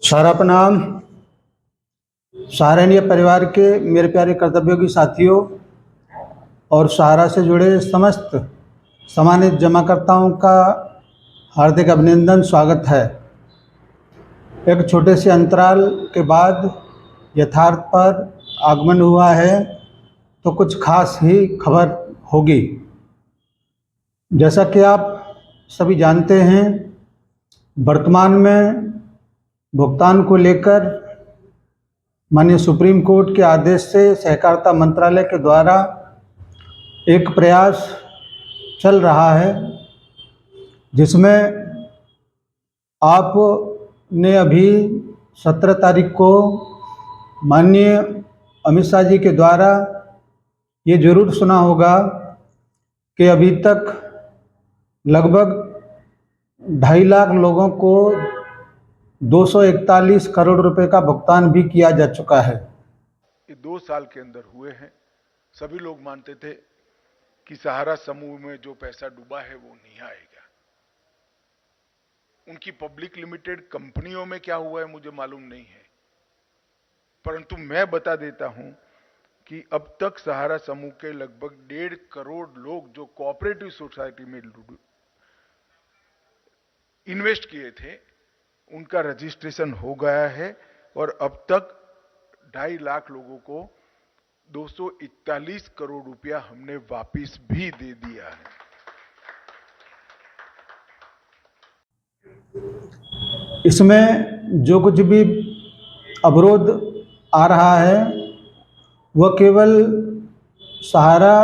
सारा प्रणाम। सहारनीय परिवार के मेरे प्यारे कर्तव्योगी साथियों और सहारा से जुड़े समस्त सम्मानित जमाकर्ताओं का हार्दिक अभिनंदन, स्वागत है। एक छोटे से अंतराल के बाद यथार्थ पर आगमन हुआ है तो कुछ खास ही खबर होगी। जैसा कि आप सभी जानते हैं, वर्तमान में भुगतान को लेकर माननीय सुप्रीम कोर्ट के आदेश से सहकारिता मंत्रालय के द्वारा एक प्रयास चल रहा है, जिसमें आपने अभी 17 तारीख को माननीय अमित शाह जी के द्वारा ये जरूर सुना होगा कि अभी तक लगभग 2.5 लाख लोगों को 241 करोड़ रुपए का भुगतान भी किया जा चुका है। ये 2 साल के अंदर हुए हैं। सभी लोग मानते थे कि सहारा समूह में जो पैसा डूबा है वो नहीं आएगा। उनकी पब्लिक लिमिटेड कंपनियों में क्या हुआ है मुझे मालूम नहीं है, परंतु मैं बता देता हूं कि अब तक सहारा समूह के लगभग 1.5 करोड़ लोग जो कोऑपरेटिव सोसाइटी में इन्वेस्ट किए थे, उनका रजिस्ट्रेशन हो गया है और अब तक 2.5 लाख लोगों को 241 करोड़ रुपया हमने वापस भी दे दिया है। इसमें जो कुछ भी अवरोध आ रहा है वह केवल सहारा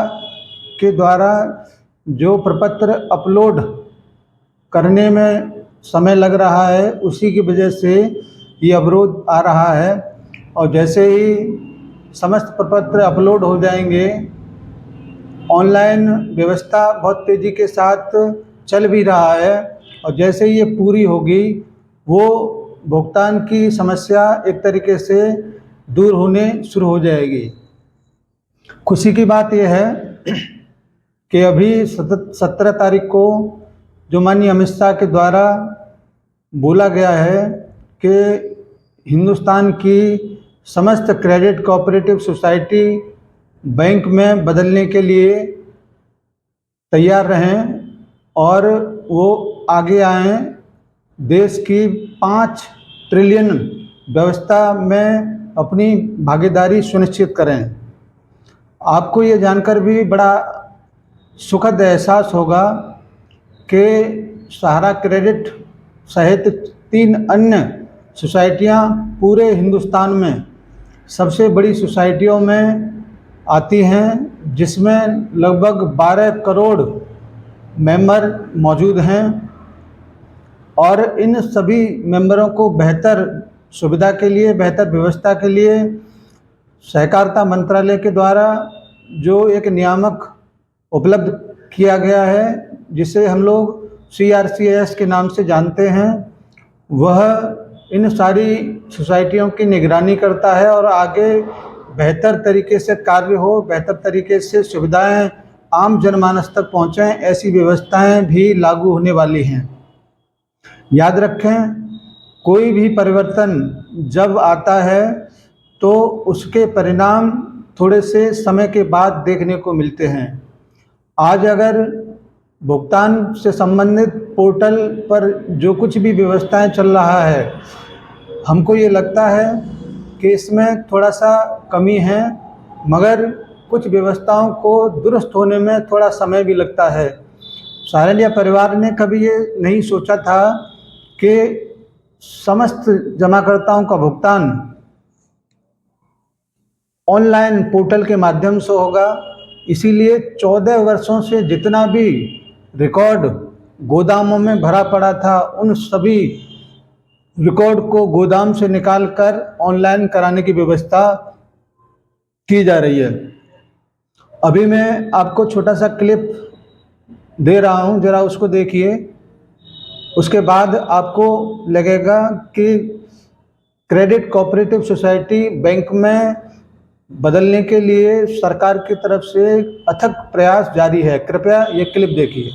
के द्वारा जो प्रपत्र अपलोड करने में समय लग रहा है, उसी की वजह से ये अवरोध आ रहा है। और जैसे ही समस्त प्रपत्र अपलोड हो जाएंगे, ऑनलाइन व्यवस्था बहुत तेज़ी के साथ चल भी रहा है, और जैसे ही ये पूरी होगी वो भुगतान की समस्या एक तरीके से दूर होने शुरू हो जाएगी। खुशी की बात यह है कि अभी 17 तारीख को जो माननीय अमित शाह के द्वारा बोला गया है कि हिंदुस्तान की समस्त क्रेडिट कोऑपरेटिव सोसाइटी बैंक में बदलने के लिए तैयार रहें और वो आगे आएँ, देश की 5 ट्रिलियन व्यवस्था में अपनी भागीदारी सुनिश्चित करें। आपको ये जानकर भी बड़ा सुखद एहसास होगा कि सहारा क्रेडिट सहित 3 अन्य सोसाइटियां पूरे हिंदुस्तान में सबसे बड़ी सोसाइटियों में आती हैं, जिसमें लगभग 12 करोड़ मेंबर मौजूद हैं। और इन सभी मेंबरों को बेहतर सुविधा के लिए, बेहतर व्यवस्था के लिए सहकारिता मंत्रालय के द्वारा जो एक नियामक उपलब्ध किया गया है, जिसे हम लोग CRCS के नाम से जानते हैं, वह इन सारी सोसाइटियों की निगरानी करता है और आगे बेहतर तरीके से कार्य हो, बेहतर तरीके से सुविधाएं आम जनमानस तक पहुँचें, ऐसी व्यवस्थाएं भी लागू होने वाली हैं। याद रखें, कोई भी परिवर्तन जब आता है तो उसके परिणाम थोड़े से समय के बाद देखने को मिलते हैं। आज अगर भुगतान से संबंधित पोर्टल पर जो कुछ भी व्यवस्थाएं चल रहा है, हमको ये लगता है कि इसमें थोड़ा सा कमी है, मगर कुछ व्यवस्थाओं को दुरुस्त होने में थोड़ा समय भी लगता है। सहारनीय परिवार ने कभी ये नहीं सोचा था कि समस्त जमाकर्ताओं का भुगतान ऑनलाइन पोर्टल के माध्यम से होगा। इसीलिए 14 वर्षों से जितना भी रिकॉर्ड गोदामों में भरा पड़ा था, उन सभी रिकॉर्ड को गोदाम से निकालकर ऑनलाइन कराने की व्यवस्था की जा रही है। अभी मैं आपको छोटा सा क्लिप दे रहा हूं, जरा उसको देखिए। उसके बाद आपको लगेगा कि क्रेडिट कोऑपरेटिव सोसाइटी बैंक में बदलने के लिए सरकार की तरफ से अथक प्रयास जारी है। कृपया ये क्लिप देखिए।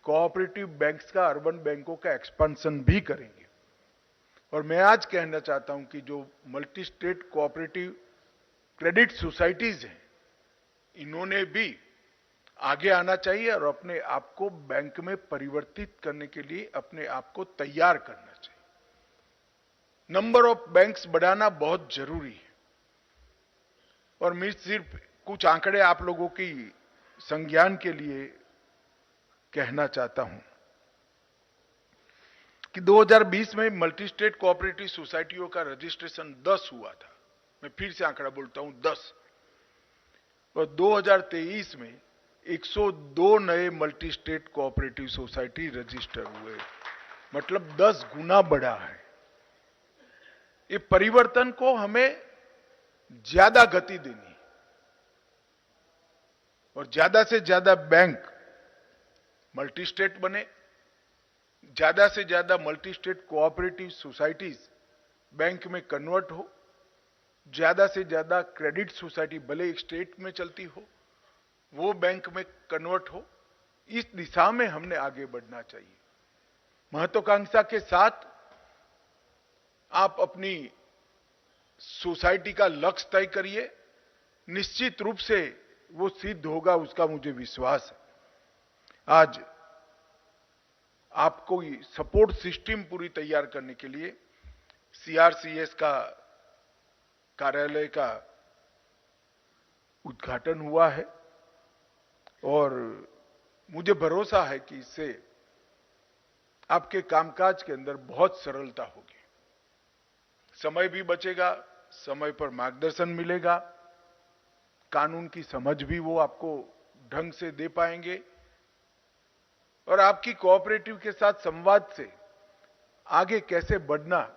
कोऑपरेटिव बैंक्स का, अर्बन बैंकों का एक्सपेंशन भी करेंगे। और मैं आज कहना चाहता हूं कि जो multi state cooperative credit societies हैं, इन्होंने भी आगे आना चाहिए और अपने आप को बैंक में परिवर्तित करने के लिए अपने आप को तैयार करना चाहिए। नंबर ऑफ बैंक्स बढ़ाना बहुत जरूरी है। और मैं सिर्फ कुछ आंकड़े आप लोगों की संज्ञान के लिए कहना चाहता हूं कि 2020 में मल्टी स्टेट कोऑपरेटिव सोसाइटियों का रजिस्ट्रेशन 10 हुआ था। मैं फिर से आंकड़ा बोलता हूं, 10। और 2023 में 102 नए multi state cooperative society register हुए, मतलब 10 गुना बढ़ा है। ये परिवर्तन को हमें ज्यादा गति देनी है और ज्यादा से ज्यादा बैंक मल्टी स्टेट बने, ज्यादा से ज्यादा multi state cooperative societies bank में कन्वर्ट हो, ज्यादा से ज्यादा क्रेडिट सोसाइटी भले एक स्टेट में चलती हो वो बैंक में कन्वर्ट हो। इस दिशा में हमने आगे बढ़ना चाहिए। महत्वाकांक्षा के साथ आप अपनी सोसाइटी का लक्ष्य तय करिए, निश्चित रूप से वो सिद्ध होगा, उसका मुझे विश्वास है। आज आपको सपोर्ट सिस्टम पूरी तैयार करने के लिए सीआरसीएस का कार्यालय का उद्घाटन हुआ है और मुझे भरोसा है कि इससे आपके कामकाज के अंदर बहुत सरलता होगी, समय भी बचेगा, समय पर मार्गदर्शन मिलेगा, कानून की समझ भी वो आपको ढंग से दे पाएंगे और आपकी कोऑपरेटिव के साथ संवाद से आगे कैसे बढ़ना,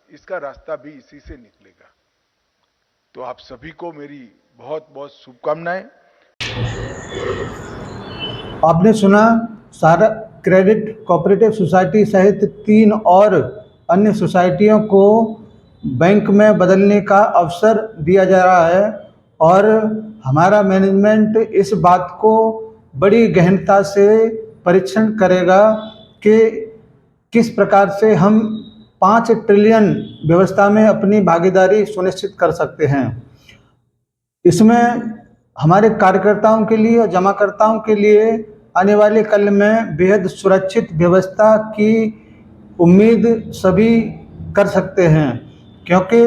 इसका रास्ता भी इसी से निकलेगा। तो आप सभी को मेरी बहुत बहुत शुभकामनाएं। आपने सुना, सारा क्रेडिट कोऑपरेटिव सोसाइटी सहित 3 और अन्य सोसाइटियों को बैंक में बदलने का अवसर दिया जा रहा है और हमारा मैनेजमेंट इस बात को बड़ी गहनता से परीक्षण करेगा कि किस प्रकार से हम 5 ट्रिलियन व्यवस्था में अपनी भागीदारी सुनिश्चित कर सकते हैं। इसमें हमारे कार्यकर्ताओं के लिए और जमाकर्ताओं के लिए आने वाले कल में बेहद सुरक्षित व्यवस्था की उम्मीद सभी कर सकते हैं, क्योंकि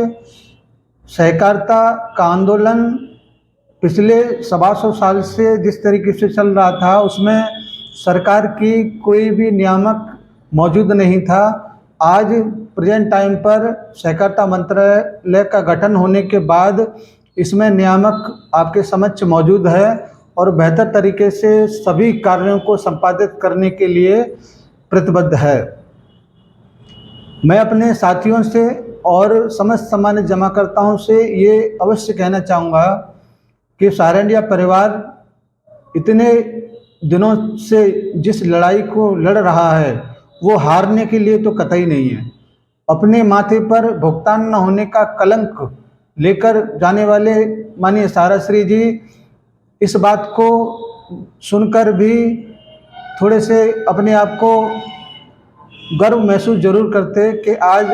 सहकारिता का आंदोलन पिछले 125 साल से जिस तरीके से चल रहा था उसमें सरकार की कोई भी नियामक मौजूद नहीं था। आज प्रेजेंट टाइम पर सहकारिता मंत्रालय का गठन होने के बाद इसमें नियामक आपके समक्ष मौजूद है और बेहतर तरीके से सभी कार्यों को संपादित करने के लिए प्रतिबद्ध है। मैं अपने साथियों से और समस्त सामान्य जमाकर्ताओं से ये अवश्य कहना चाहूँगा कि सारा इंडिया परिवार इतने दिनों से जिस लड़ाई को लड़ रहा है वो हारने के लिए तो कतई नहीं है। अपने माथे पर भुगतान न होने का कलंक लेकर जाने वाले माननीय साराश्री जी इस बात को सुनकर भी थोड़े से अपने आप को गर्व महसूस जरूर करते कि आज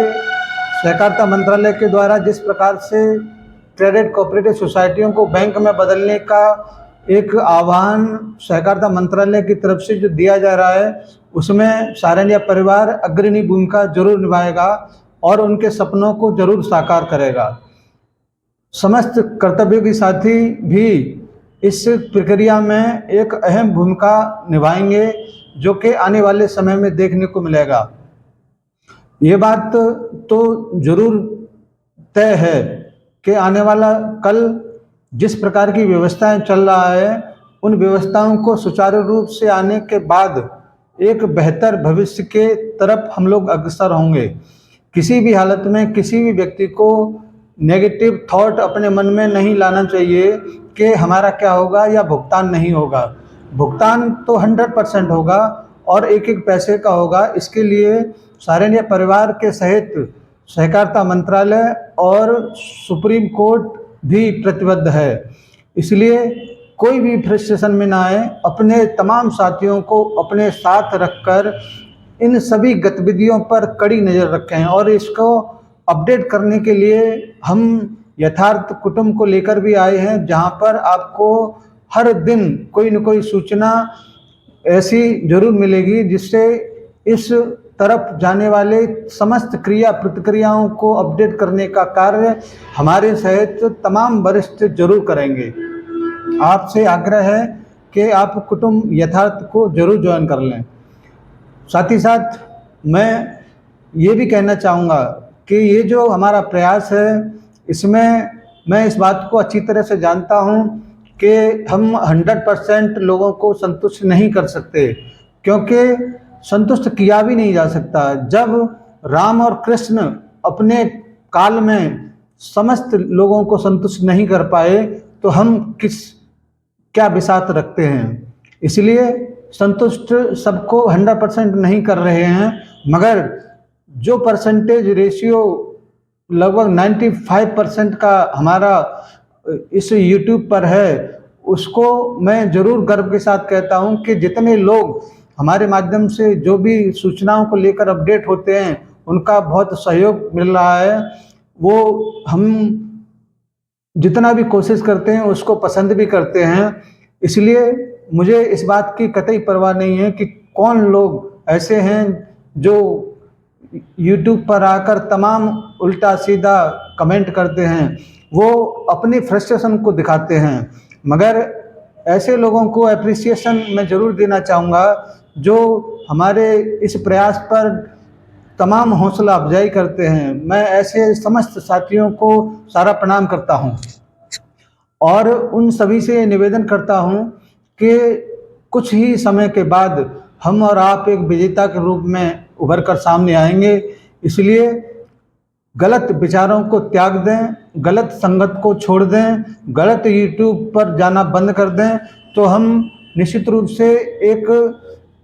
सहकारिता मंत्रालय के द्वारा जिस प्रकार से क्रेडिट कोऑपरेटिव सोसाइटियों को बैंक में बदलने का एक आह्वान सहकारिता मंत्रालय की तरफ से जो दिया जा रहा है उसमें सारा इंडिया परिवार अग्रणी भूमिका जरूर निभाएगा और उनके सपनों को जरूर साकार करेगा। समस्त कर्तव्योगी साथी भी इस प्रक्रिया में एक अहम भूमिका निभाएंगे जो कि आने वाले समय में देखने को मिलेगा। ये बात तो जरूर तय है कि आने वाला कल जिस प्रकार की व्यवस्थाएं चल रहा है उन व्यवस्थाओं को सुचारू रूप से आने के बाद एक बेहतर भविष्य के तरफ हम लोग अग्रसर होंगे। किसी भी हालत में किसी भी व्यक्ति को नेगेटिव थॉट अपने मन में नहीं लाना चाहिए कि हमारा क्या होगा या भुगतान नहीं होगा। भुगतान तो 100% होगा और एक एक पैसे का होगा। इसके लिए सारे इंडिया परिवार के सहित सहकारिता मंत्रालय और सुप्रीम कोर्ट भी प्रतिबद्ध है। इसलिए कोई भी फ्रस्ट्रेशन में ना आए, अपने तमाम साथियों को अपने साथ रखकर इन सभी गतिविधियों पर कड़ी नज़र रखें और इसको अपडेट करने के लिए हम यथार्थ कुटुंब को लेकर भी आए हैं, जहां पर आपको हर दिन कोई न कोई सूचना ऐसी जरूर मिलेगी जिससे इस तरफ जाने वाले समस्त क्रिया प्रतिक्रियाओं को अपडेट करने का कार्य हमारे सहित तमाम वरिष्ठ जरूर करेंगे। आपसे आग्रह है कि आप कुटुंब यथार्थ को जरूर ज्वाइन कर लें। साथ ही साथ मैं ये भी कहना चाहूँगा कि ये जो हमारा प्रयास है, इसमें मैं इस बात को अच्छी तरह से जानता हूँ कि हम 100% लोगों को संतुष्ट नहीं कर सकते, क्योंकि संतुष्ट किया भी नहीं जा सकता। जब राम और कृष्ण अपने काल में समस्त लोगों को संतुष्ट नहीं कर पाए, तो हम क्या बिसात रखते हैं। इसलिए संतुष्ट सबको 100% नहीं कर रहे हैं, मगर जो परसेंटेज रेशियो लगभग 95% का हमारा इस YouTube पर है, उसको मैं जरूर गर्व के साथ कहता हूं कि जितने लोग हमारे माध्यम से जो भी सूचनाओं को लेकर अपडेट होते हैं, उनका बहुत सहयोग मिल रहा है। वो हम जितना भी कोशिश करते हैं उसको पसंद भी करते हैं। इसलिए मुझे इस बात की कतई परवाह नहीं है कि कौन लोग ऐसे हैं जो YouTube पर आकर तमाम उल्टा सीधा कमेंट करते हैं, वो अपनी फ्रस्ट्रेशन को दिखाते हैं। मगर ऐसे लोगों को एप्रिसिएशन मैं ज़रूर देना चाहूँगा जो हमारे इस प्रयास पर तमाम हौसला अफजाई करते हैं। मैं ऐसे समस्त साथियों को सारा प्रणाम करता हूं और उन सभी से निवेदन करता हूं कि कुछ ही समय के बाद हम और आप एक विजेता के रूप में उभर कर सामने आएंगे। इसलिए गलत विचारों को त्याग दें, गलत संगत को छोड़ दें, गलत YouTube पर जाना बंद कर दें, तो हम निश्चित रूप से एक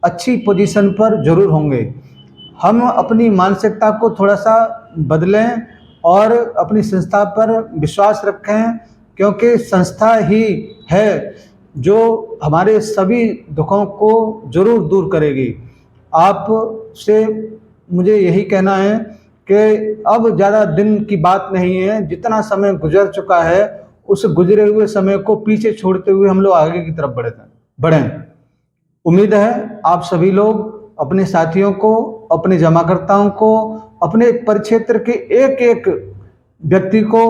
अच्छी पोजीशन पर जरूर होंगे। हम अपनी मानसिकता को थोड़ा सा बदलें और अपनी संस्था पर विश्वास रखें, क्योंकि संस्था ही है जो हमारे सभी दुखों को जरूर दूर करेगी। आप से मुझे यही कहना है कि अब ज़्यादा दिन की बात नहीं है, जितना समय गुजर चुका है उस गुजरे हुए समय को पीछे छोड़ते हुए हम लोग आगे की तरफ बढ़ें। उम्मीद है आप सभी लोग अपने साथियों को, अपने जमाकर्ताओं को, अपने परिक्षेत्र के एक एक व्यक्ति को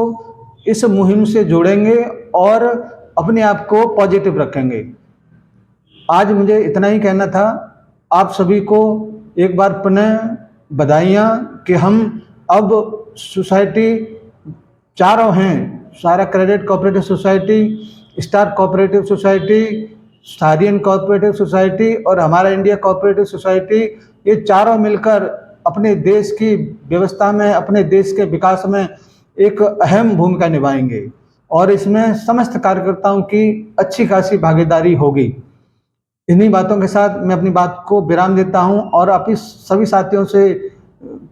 इस मुहिम से जोड़ेंगे और अपने आप को पॉजिटिव रखेंगे। आज मुझे इतना ही कहना था। आप सभी को एक बार पुनः बधाइयाँ कि हम अब सोसाइटी चारों हैं, सारा credit cooperative society, star cooperative society, स्टारियन कोऑपरेटिव सोसाइटी और हमारा इंडिया कोऑपरेटिव सोसाइटी, ये चारों मिलकर अपने देश की व्यवस्था में, अपने देश के विकास में एक अहम भूमिका निभाएंगे और इसमें समस्त कार्यकर्ताओं की अच्छी खासी भागीदारी होगी। इन्हीं बातों के साथ मैं अपनी बात को विराम देता हूं और आप इस सभी साथियों से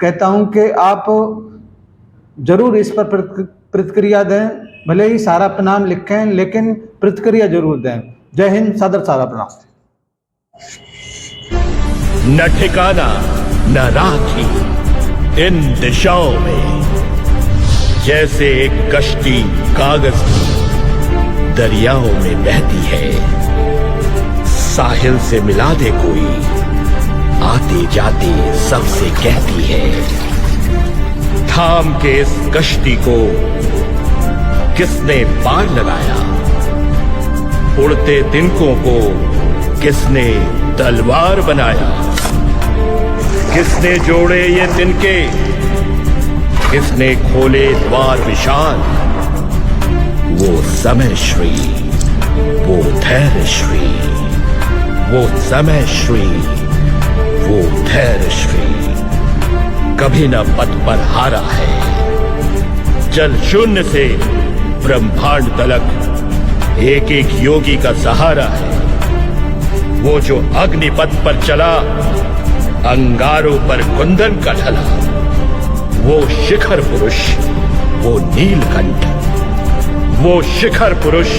कहता हूं कि आप जरूर इस पर प्रतिक्रिया दें, भले ही सारा प्रणाम लिखें लेकिन प्रतिक्रिया जरूर दें। जय हिंद, सादर सारा प्रणाम। न ठिकाना न राखी इन दिशाओं में, जैसे एक कश्ती कागज की दरियाओं में बहती है। साहिल से मिला दे कोई, आते जाते सबसे कहती है। थाम के इस कश्ती को किसने पार लगाया, उड़ते तिनकों को किसने तलवार बनाया। किसने जोड़े ये तिनके, किसने खोले द्वार विशाल। वो समय श्री, वो धैर्य श्री, वो समय श्री, वो धैर्य श्री, कभी न पद पर हारा है। जल शून्य से ब्रह्मांड तलक एक एक योगी का सहारा है। वो जो अग्निपथ पर चला, अंगारों पर कुंदन का ढला। वो शिखर पुरुष, वो नीलकंठ, वो शिखर पुरुष,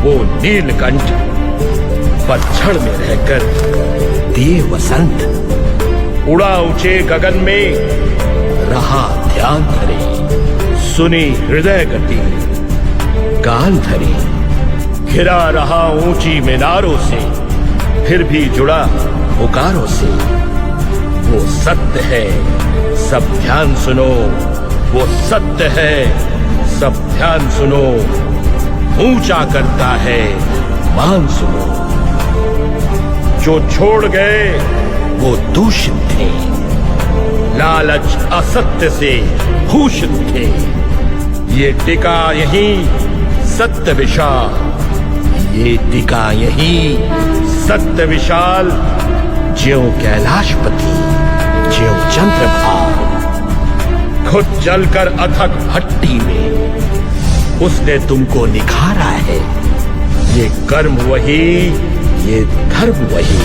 वो नीलकंठ, पतझड़ में रहकर दिए वसंत। उड़ा ऊंचे गगन में, रहा ध्यान धरे, सुनी हृदय गति कान धरे, घिरा रहा ऊंची मीनारों से, फिर भी जुड़ा पुकारों से। वो सत्य है, सब ध्यान सुनो, वो सत्य है, सब ध्यान सुनो। ऊंचा करता है मान सुनो। जो छोड़ गए वो दूषित थे, लालच असत्य से भूषित थे। ये टिका यहीं सत्य विशाल, ये टिका यहीं सत्य विशाल। ज्यों कैलाशपति, ज्यों चंद्रभाग, खुद जलकर अथक भट्टी में उसने तुमको निखारा है। ये कर्म वही, ये धर्म वही,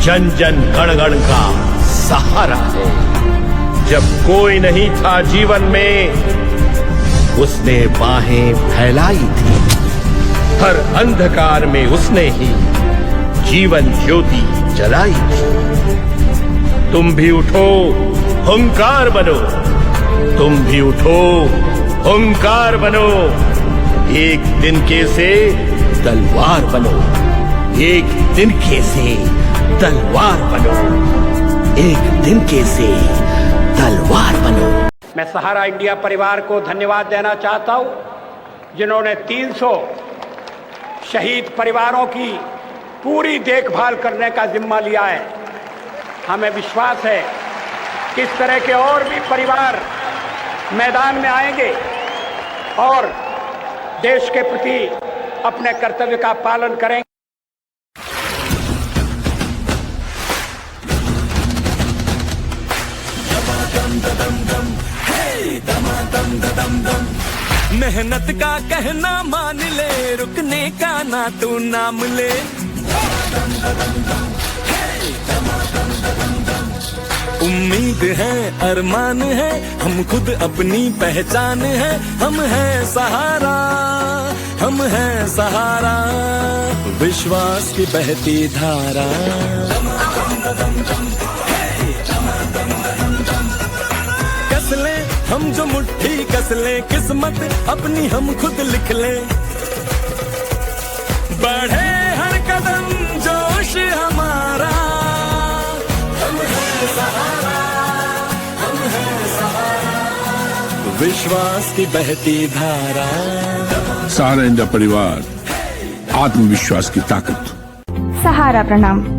जन जन गण गण का सहारा है। जब कोई नहीं था जीवन में, उसने बाहें फैलाई थी। हर अंधकार में उसने ही जीवन ज्योति जलाई थी। तुम भी उठो, हुंकार बनो, तुम भी उठो, हुंकार बनो। एक तिनके से तलवार बनो, एक तिनके से तलवार बनो, एक तिनके से तलवार बनो। मैं सहारा इंडिया परिवार को धन्यवाद देना चाहता हूं, जिन्होंने 300 शहीद परिवारों की पूरी देखभाल करने का जिम्मा लिया है। हमें विश्वास है कि इस तरह के और भी परिवार मैदान में आएंगे और देश के प्रति अपने कर्तव्य का पालन करेंगे। मेहनत का कहना मान ले, रुकने का ना तू नाम ले। उम्मीद है, अरमान है, हम खुद अपनी पहचान है। हम हैं सहारा, हम हैं सहारा, विश्वास की बहती धारा। कस ले हम जो मुट्ठी कस ले, किस्मत अपनी हम खुद लिख ले। बढ़े हर कदम जोश हमारा, हम हैं सहारा, हम हैं सहारा, विश्वास की बहती धारा। सहारा इंडिया परिवार, आत्मविश्वास की ताकत। सहारा प्रणाम।